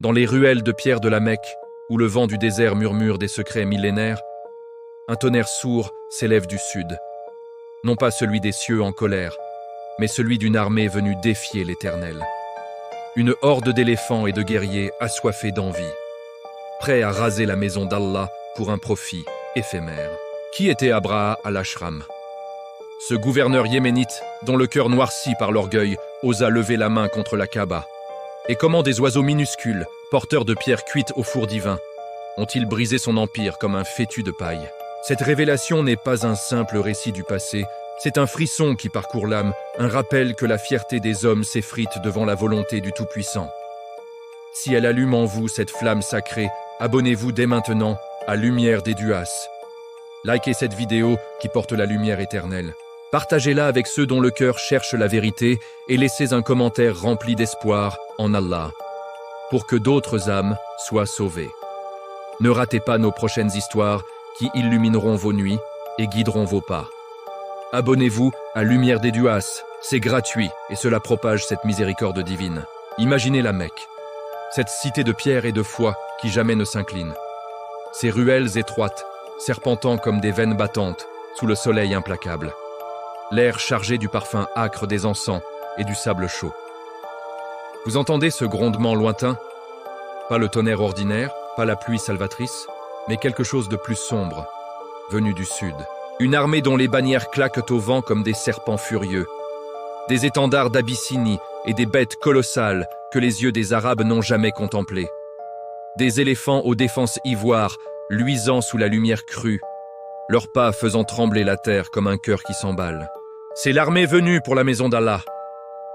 Dans les ruelles de pierre de la Mecque, où le vent du désert murmure des secrets millénaires, un tonnerre sourd s'élève du sud. Non pas celui des cieux en colère, mais celui d'une armée venue défier l'Éternel. Une horde d'éléphants et de guerriers assoiffés d'envie, prêts à raser la maison d'Allah pour un profit éphémère. Qui était Abraha al-Ashram? Ce gouverneur yéménite, dont le cœur noirci par l'orgueil, osa lever la main contre la Kaaba. Et comment des oiseaux minuscules, porteurs de pierres cuites au four divin, ont-ils brisé son empire comme un fétu de paille? Cette révélation n'est pas un simple récit du passé, c'est un frisson qui parcourt l'âme, un rappel que la fierté des hommes s'effrite devant la volonté du Tout-Puissant. Si elle allume en vous cette flamme sacrée, abonnez-vous dès maintenant à Lumière des Duas. Likez cette vidéo qui porte la lumière éternelle. Partagez-la avec ceux dont le cœur cherche la vérité et laissez un commentaire rempli d'espoir en Allah, pour que d'autres âmes soient sauvées. Ne ratez pas nos prochaines histoires qui illumineront vos nuits et guideront vos pas. Abonnez-vous à Lumière des Duas, c'est gratuit et cela propage cette miséricorde divine. Imaginez la Mecque, cette cité de pierre et de foi qui jamais ne s'incline. Ces ruelles étroites, serpentant comme des veines battantes sous le soleil implacable. L'air chargé du parfum âcre des encens et du sable chaud. Vous entendez ce grondement lointain? Pas le tonnerre ordinaire, pas la pluie salvatrice, mais quelque chose de plus sombre, venu du sud. Une armée dont les bannières claquent au vent comme des serpents furieux. Des étendards d'Abyssinie et des bêtes colossales que les yeux des Arabes n'ont jamais contemplées. Des éléphants aux défenses ivoires, luisant sous la lumière crue, leurs pas faisant trembler la terre comme un cœur qui s'emballe. C'est l'armée venue pour la maison d'Allah.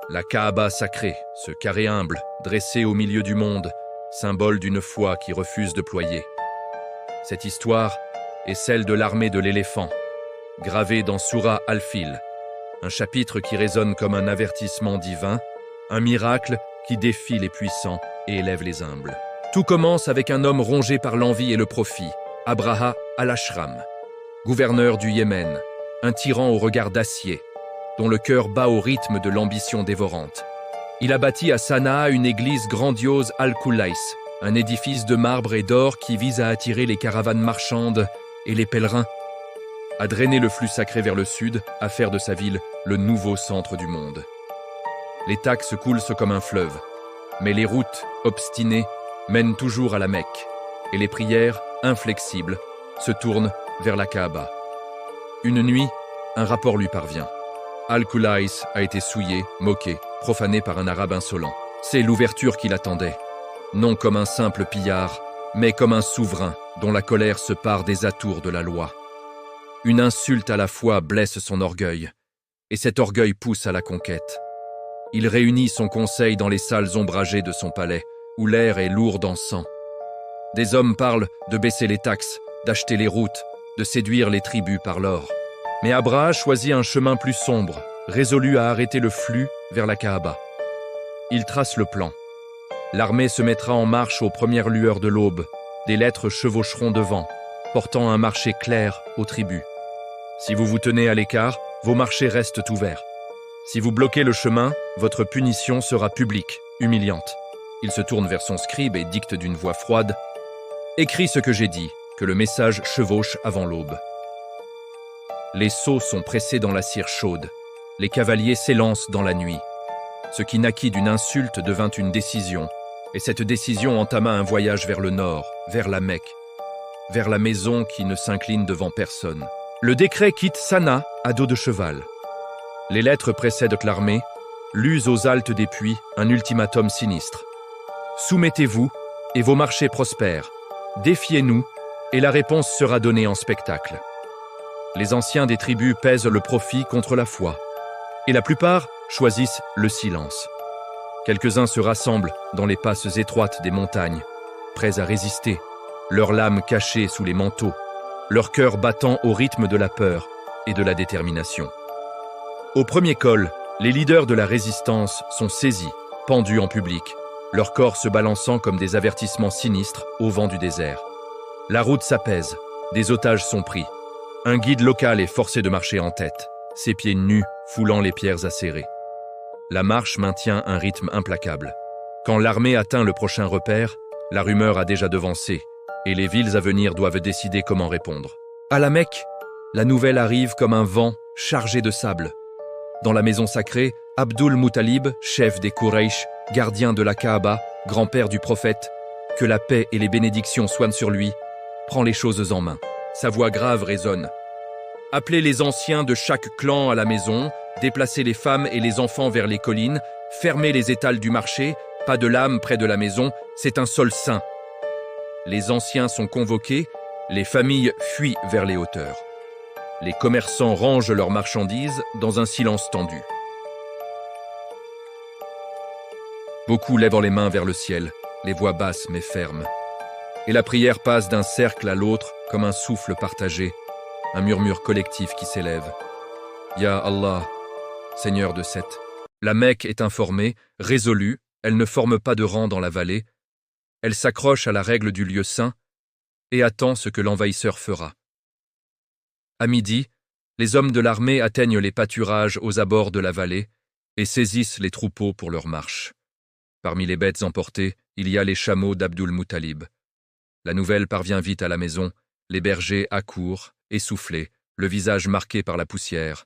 La Kaaba sacrée, ce carré humble, dressé au milieu du monde, symbole d'une foi qui refuse de ployer. Cette histoire est celle de l'armée de l'éléphant, gravée dans Sourate Al-Fil, un chapitre qui résonne comme un avertissement divin, un miracle qui défie les puissants et élève les humbles. Tout commence avec un homme rongé par l'envie et le profit, Abraha al-Ashram, gouverneur du Yémen, un tyran au regard d'acier, dont le cœur bat au rythme de l'ambition dévorante. Il a bâti à Sanaa une église grandiose Al-Qulays, un édifice de marbre et d'or qui vise à attirer les caravanes marchandes et les pèlerins, à drainer le flux sacré vers le sud, à faire de sa ville le nouveau centre du monde. Les taxes coulent comme un fleuve, mais les routes, obstinées, mènent toujours à la Mecque, et les prières, inflexibles, se tournent vers la Kaaba. Une nuit, un rapport lui parvient. Al-Qulays a été souillé, moqué, profané par un arabe insolent. C'est l'ouverture qu'il attendait, non comme un simple pillard, mais comme un souverain dont la colère se pare des atours de la loi. Une insulte à la fois blesse son orgueil, et cet orgueil pousse à la conquête. Il réunit son conseil dans les salles ombragées de son palais, où l'air est lourd d'encens. Des hommes parlent de baisser les taxes, d'acheter les routes, de séduire les tribus par l'or. Mais Abraha choisit un chemin plus sombre, résolu à arrêter le flux vers la Kaaba. Il trace le plan. L'armée se mettra en marche aux premières lueurs de l'aube. Des lettres chevaucheront devant, portant un marché clair aux tribus. Si vous vous tenez à l'écart, vos marchés restent ouverts. Si vous bloquez le chemin, votre punition sera publique, humiliante. Il se tourne vers son scribe et dicte d'une voix froide « Écris ce que j'ai dit, que le message chevauche avant l'aube. » Les seaux sont pressés dans la cire chaude. Les cavaliers s'élancent dans la nuit. Ce qui naquit d'une insulte devint une décision, et cette décision entama un voyage vers le nord, vers la Mecque, vers la maison qui ne s'incline devant personne. Le décret quitte Sanaa à dos de cheval. Les lettres précèdent l'armée, lues aux haltes des puits, un ultimatum sinistre. Soumettez-vous, et vos marchés prospèrent. Défiez-nous, et la réponse sera donnée en spectacle. Les anciens des tribus pèsent le profit contre la foi, et la plupart choisissent le silence. Quelques-uns se rassemblent dans les passes étroites des montagnes, prêts à résister, leurs lames cachées sous les manteaux, leur cœur battant au rythme de la peur et de la détermination. Au premier col, les leaders de la résistance sont saisis, pendus en public, leurs corps se balançant comme des avertissements sinistres au vent du désert. La route s'apaise, des otages sont pris. Un guide local est forcé de marcher en tête, ses pieds nus foulant les pierres acérées. La marche maintient un rythme implacable, Quand l'armée atteint le prochain repère, la rumeur a déjà devancé, et les villes à venir doivent décider comment répondre. À la Mecque, la nouvelle arrive comme un vent chargé de sable. Dans la maison sacrée, Abdul Muttalib, chef des Quraysh, gardien de la Kaaba, grand-père du prophète, que la paix et les bénédictions soient sur lui, prend les choses en main. Sa voix grave résonne. Appelez les anciens de chaque clan à la maison, déplacez les femmes et les enfants vers les collines, fermez les étals du marché, pas de lame près de la maison, c'est un sol saint. Les anciens sont convoqués, les familles fuient vers les hauteurs. Les commerçants rangent leurs marchandises dans un silence tendu. Beaucoup lèvent les mains vers le ciel, les voix basses mais fermes. Et la prière passe d'un cercle à l'autre comme un souffle partagé, un murmure collectif qui s'élève. Ya Allah, Seigneur de Seth. La Mecque est informée, résolue, elle ne forme pas de rang dans la vallée, elle s'accroche à la règle du lieu saint et attend ce que l'envahisseur fera. À midi, les hommes de l'armée atteignent les pâturages aux abords de la vallée et saisissent les troupeaux pour leur marche. Parmi les bêtes emportées, il y a les chameaux d'Abdul Muttalib. La nouvelle parvient vite à la maison, les bergers accourent, essoufflés, le visage marqué par la poussière.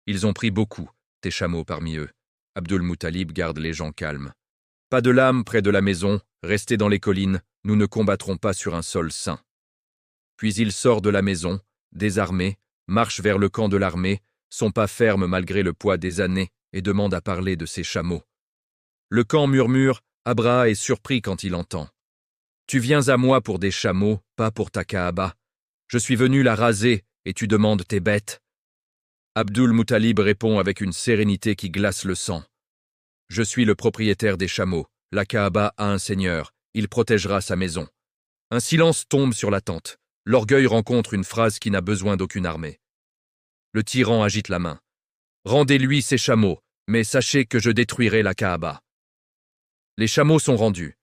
Ils ont pris beaucoup, des chameaux parmi eux. Abdul Muttalib garde les gens calmes. Pas de lame près de la maison, restez dans les collines, nous ne combattrons pas sur un sol saint. Puis il sort de la maison, désarmé, marche vers le camp de l'armée, son pas ferme malgré le poids des années, et demande à parler de ses chameaux. Le camp murmure, Abraha est surpris quand il entend. Tu viens à moi pour des chameaux, pas pour ta Kaaba. Je suis venu la raser, et tu demandes tes bêtes. Abdul Muttalib répond avec une sérénité qui glace le sang. Je suis le propriétaire des chameaux. La Kaaba a un seigneur. Il protégera sa maison. Un silence tombe sur la tente. L'orgueil rencontre une phrase qui n'a besoin d'aucune armée. Le tyran agite la main. Rendez-lui ses chameaux, mais sachez que je détruirai la Kaaba. Les chameaux sont rendus.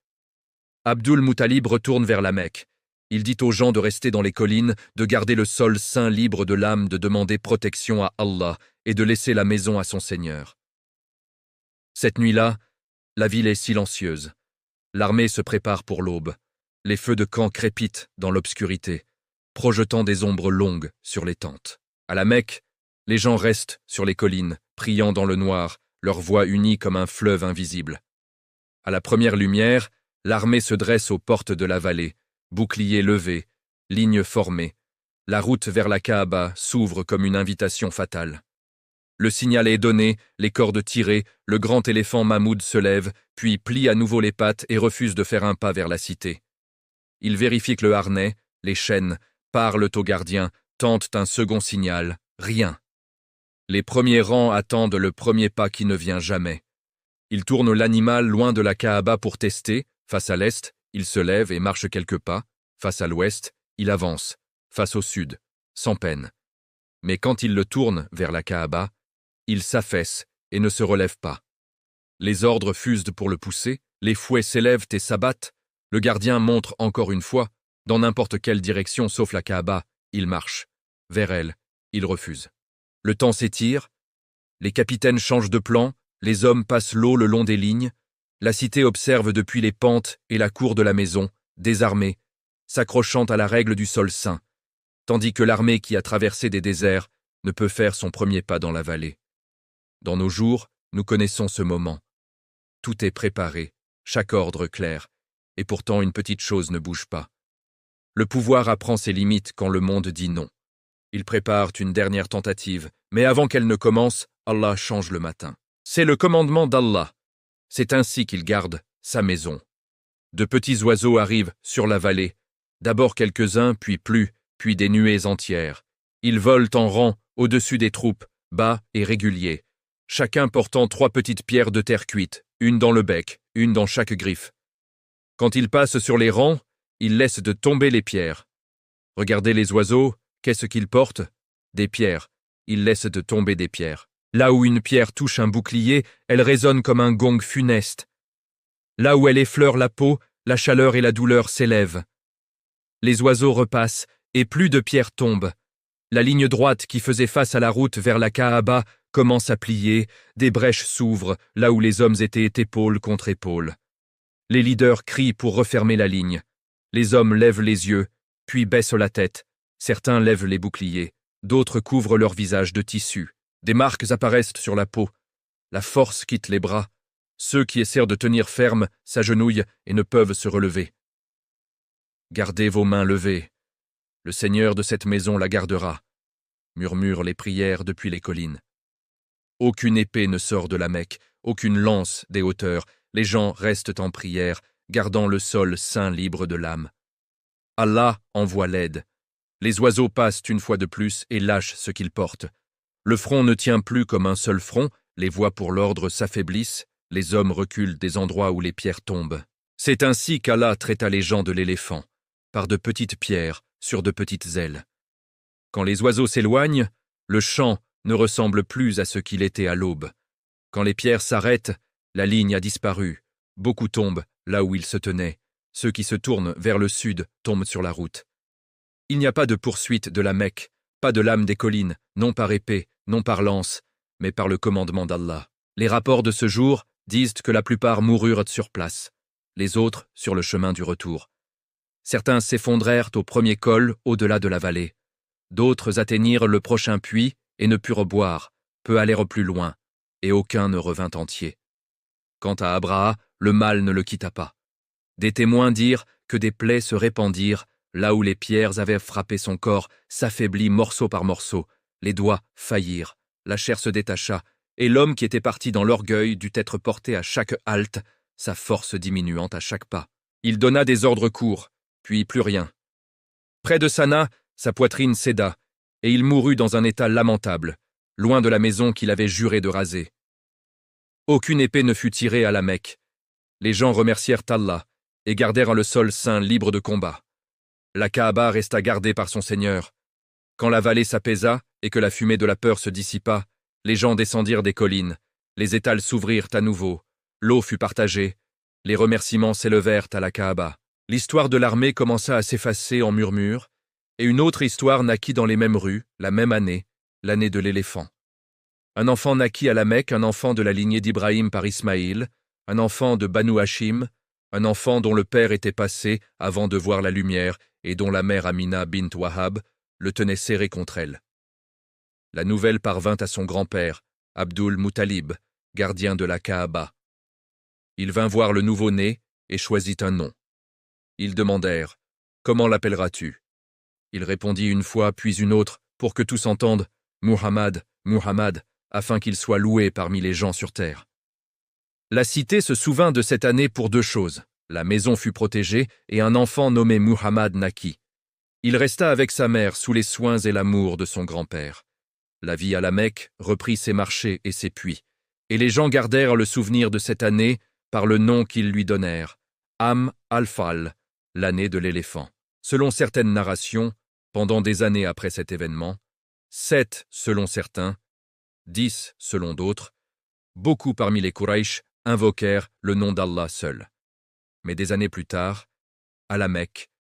Abdul Muttalib retourne vers la Mecque. Il dit aux gens de rester dans les collines, de garder le sol saint libre de l'âme, de demander protection à Allah et de laisser la maison à son Seigneur. Cette nuit-là, la ville est silencieuse. L'armée se prépare pour l'aube. Les feux de camp crépitent dans l'obscurité, projetant des ombres longues sur les tentes. À la Mecque, les gens restent sur les collines, priant dans le noir, leur voix unie comme un fleuve invisible. À la première lumière, l'armée se dresse aux portes de la vallée, boucliers levés, lignes formées. La route vers la Kaaba s'ouvre comme une invitation fatale. Le signal est donné, les cordes tirées, le grand éléphant Mahmoud se lève, puis plie à nouveau les pattes et refuse de faire un pas vers la cité. Il vérifie que le harnais, les chaînes, parlent aux gardiens, tentent un second signal, rien. Les premiers rangs attendent le premier pas qui ne vient jamais. Il tourne l'animal loin de la Kaaba pour tester, face à l'est, il se lève et marche quelques pas, face à l'ouest, il avance, face au sud, sans peine. Mais quand il le tourne vers la Kaaba, il s'affaisse et ne se relève pas. Les ordres fusent pour le pousser, les fouets s'élèvent et s'abattent, le gardien montre encore une fois, dans n'importe quelle direction sauf la Kaaba, il marche. Vers elle, il refuse. Le temps s'étire, les capitaines changent de plan, les hommes passent l'eau le long des lignes, la cité observe depuis les pentes et la cour de la maison, désarmée, s'accrochant à la règle du sol saint, tandis que l'armée qui a traversé des déserts ne peut faire son premier pas dans la vallée. Dans nos jours, nous connaissons ce moment. Tout est préparé, chaque ordre clair, et pourtant une petite chose ne bouge pas. Le pouvoir apprend ses limites quand le monde dit non. Ils préparent une dernière tentative, mais avant qu'elle ne commence, Allah change le matin. C'est le commandement d'Allah. C'est ainsi qu'il garde sa maison. De petits oiseaux arrivent sur la vallée, d'abord quelques-uns, puis plus, puis des nuées entières. Ils volent en rang, au-dessus des troupes, bas et réguliers, chacun portant 3 petites pierres de terre cuite, une dans le bec, une dans chaque griffe. Quand ils passent sur les rangs, ils laissent de tomber les pierres. Regardez les oiseaux, qu'est-ce qu'ils portent? Des pierres. Ils laissent de tomber des pierres. Là où une pierre touche un bouclier, elle résonne comme un gong funeste. Là où elle effleure la peau, la chaleur et la douleur s'élèvent. Les oiseaux repassent, et plus de pierres tombent. La ligne droite qui faisait face à la route vers la Kaaba commence à plier, des brèches s'ouvrent, là où les hommes étaient épaule contre épaule. Les leaders crient pour refermer la ligne. Les hommes lèvent les yeux, puis baissent la tête. Certains lèvent les boucliers, d'autres couvrent leur visage de tissu. Des marques apparaissent sur la peau. La force quitte les bras. Ceux qui essaient de tenir ferme s'agenouillent et ne peuvent se relever. Gardez vos mains levées. Le Seigneur de cette maison la gardera, murmurent les prières depuis les collines. Aucune épée ne sort de la Mecque, aucune lance des hauteurs. Les gens restent en prière, gardant le sol saint libre de l'âme. Allah envoie l'aide. Les oiseaux passent une fois de plus et lâchent ce qu'ils portent. Le front ne tient plus comme un seul front, les voies pour l'ordre s'affaiblissent, les hommes reculent des endroits où les pierres tombent. C'est ainsi qu'Allah traita les gens de l'éléphant, par de petites pierres sur de petites ailes. Quand les oiseaux s'éloignent, le chant ne ressemble plus à ce qu'il était à l'aube. Quand les pierres s'arrêtent, la ligne a disparu. Beaucoup tombent là où ils se tenaient. Ceux qui se tournent vers le sud tombent sur la route. Il n'y a pas de poursuite de la Mecque, pas de lame des collines, non par épée, non par lance, mais par le commandement d'Allah. Les rapports de ce jour disent que la plupart moururent sur place, les autres sur le chemin du retour. Certains s'effondrèrent au premier col au-delà de la vallée. D'autres atteignirent le prochain puits et ne purent boire, peu allèrent plus loin, et aucun ne revint entier. Quant à Abraha, le mal ne le quitta pas. Des témoins dirent que des plaies se répandirent, là où les pierres avaient frappé son corps, s'affaiblit morceau par morceau, les doigts faillirent, la chair se détacha, et l'homme qui était parti dans l'orgueil dut être porté à chaque halte, sa force diminuant à chaque pas. Il donna des ordres courts, puis plus rien. Près de Sana, sa poitrine céda, et il mourut dans un état lamentable, loin de la maison qu'il avait juré de raser. Aucune épée ne fut tirée à la Mecque. Les gens remercièrent Allah et gardèrent le sol saint libre de combat. La Kaaba resta gardée par son Seigneur. Quand la vallée s'apaisa et que la fumée de la peur se dissipa, les gens descendirent des collines, les étals s'ouvrirent à nouveau, l'eau fut partagée, les remerciements s'élevèrent à la Kaaba. L'histoire de l'armée commença à s'effacer en murmures, et une autre histoire naquit dans les mêmes rues, la même année, l'année de l'éléphant. Un enfant naquit à la Mecque, un enfant de la lignée d'Ibrahim par Ismaïl, un enfant de Banu Hashim, un enfant dont le père était passé avant de voir la lumière et dont la mère Amina bint Wahab le tenait serré contre elle. La nouvelle parvint à son grand-père, Abdul Muttalib, gardien de la Kaaba. Il vint voir le nouveau-né et choisit un nom. Ils demandèrent « Comment l'appelleras-tu » Il répondit une fois puis une autre pour que tous entendent « Muhammad, Muhammad » afin qu'il soit loué parmi les gens sur terre. La cité se souvint de cette année pour deux choses. La maison fut protégée et un enfant nommé Muhammad naquit. Il resta avec sa mère sous les soins et l'amour de son grand-père. La vie à la Mecque reprit ses marchés et ses puits, et les gens gardèrent le souvenir de cette année par le nom qu'ils lui donnèrent, Am al-Fal, l'année de l'éléphant. Selon certaines narrations, pendant des années après cet événement, 7 selon certains, 10 selon d'autres, beaucoup parmi les Quraysh invoquèrent le nom d'Allah seul. Mais des années plus tard, à la Mecque,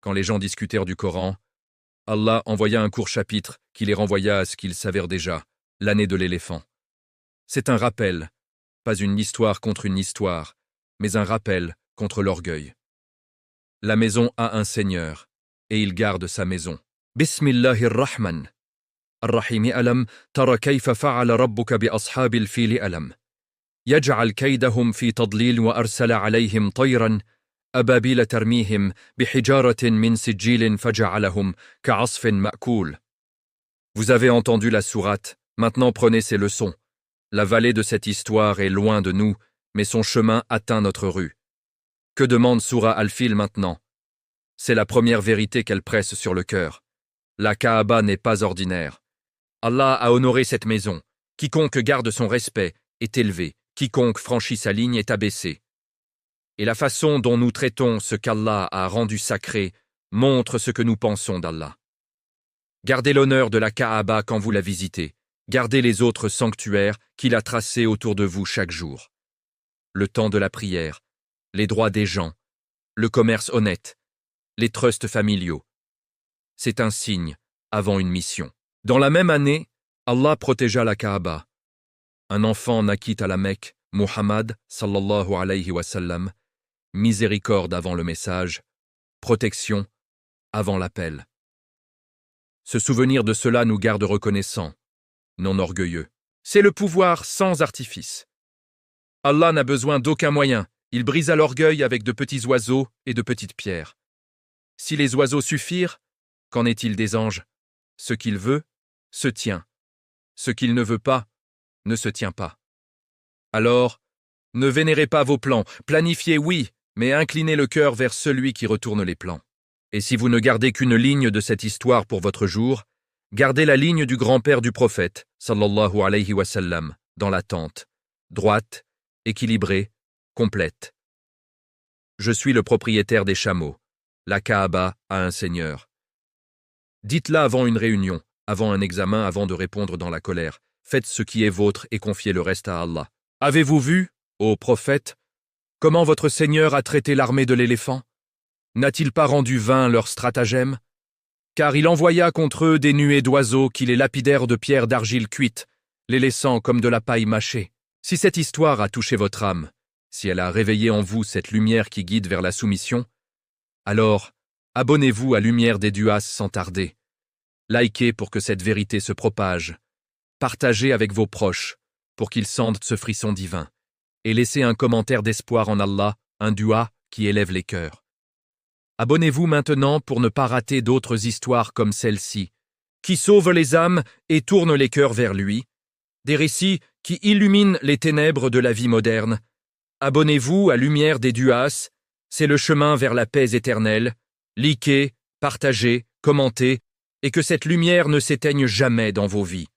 quand les gens discutèrent du Coran, Allah envoya un court chapitre qui les renvoya à ce qu'ils savaient déjà, l'année de l'éléphant. C'est un rappel, pas une histoire contre une histoire, mais un rappel contre l'orgueil. La maison a un seigneur, et il garde sa maison. Bismillahir-Rahman. Ar-Rahim alam, tara kayfa fa'ala rabbuka bi ashabil fil alam. يجعل كيدهم في تضليل وأرسل عليهم طيرا أبابيل ترميهم بحجارة من سجيل فجعلهم كعصف مأكول. Vous avez entendu la sourate, maintenant prenez ces leçons. La vallée de cette histoire est loin de nous, mais son chemin atteint notre rue. Que demande Soura Al-Fil maintenant? C'est la première vérité qu'elle presse sur le cœur. La Kaaba n'est pas ordinaire. Allah a honoré cette maison. Quiconque garde son respect est élevé. Quiconque franchit sa ligne est abaissé. Et la façon dont nous traitons ce qu'Allah a rendu sacré montre ce que nous pensons d'Allah. Gardez l'honneur de la Kaaba quand vous la visitez. Gardez les autres sanctuaires qu'il a tracés autour de vous chaque jour. Le temps de la prière, les droits des gens, le commerce honnête, les trusts familiaux. C'est un signe avant une mission. Dans la même année, Allah protégea la Kaaba. Un enfant naquit à la Mecque, Muhammad, sallallahu alayhi wa sallam, miséricorde avant le message, protection avant l'appel. Se souvenir de cela nous garde reconnaissants, non orgueilleux. C'est le pouvoir sans artifice. Allah n'a besoin d'aucun moyen, il brisa l'orgueil avec de petits oiseaux et de petites pierres. Si les oiseaux suffirent, qu'en est-il des anges? Ce qu'il veut, se tient. Ce qu'il ne veut pas, ne se tient pas. Alors, ne vénérez pas vos plans, planifiez oui, mais inclinez le cœur vers celui qui retourne les plans. Et si vous ne gardez qu'une ligne de cette histoire pour votre jour, gardez la ligne du grand-père du prophète, sallallahu alayhi wa sallam, dans l'attente, droite, équilibrée, complète. Je suis le propriétaire des chameaux. La Kaaba a un seigneur. Dites-la avant une réunion, avant un examen, avant de répondre dans la colère. Faites ce qui est vôtre et confiez le reste à Allah. Avez-vous vu, ô prophète, comment votre Seigneur a traité l'armée de l'éléphant? N'a-t-il pas rendu vain leur stratagème? Car il envoya contre eux des nuées d'oiseaux qui les lapidèrent de pierres d'argile cuites, les laissant comme de la paille mâchée. Si cette histoire a touché votre âme, si elle a réveillé en vous cette lumière qui guide vers la soumission, alors abonnez-vous à Lumière des Duas sans tarder. Likez pour que cette vérité se propage. Partagez avec vos proches pour qu'ils sentent ce frisson divin. Et laissez un commentaire d'espoir en Allah, un dua qui élève les cœurs. Abonnez-vous maintenant pour ne pas rater d'autres histoires comme celle-ci, qui sauvent les âmes et tournent les cœurs vers lui, des récits qui illuminent les ténèbres de la vie moderne. Abonnez-vous à Lumière des Duas, c'est le chemin vers la paix éternelle. Likez, partagez, commentez, et que cette lumière ne s'éteigne jamais dans vos vies.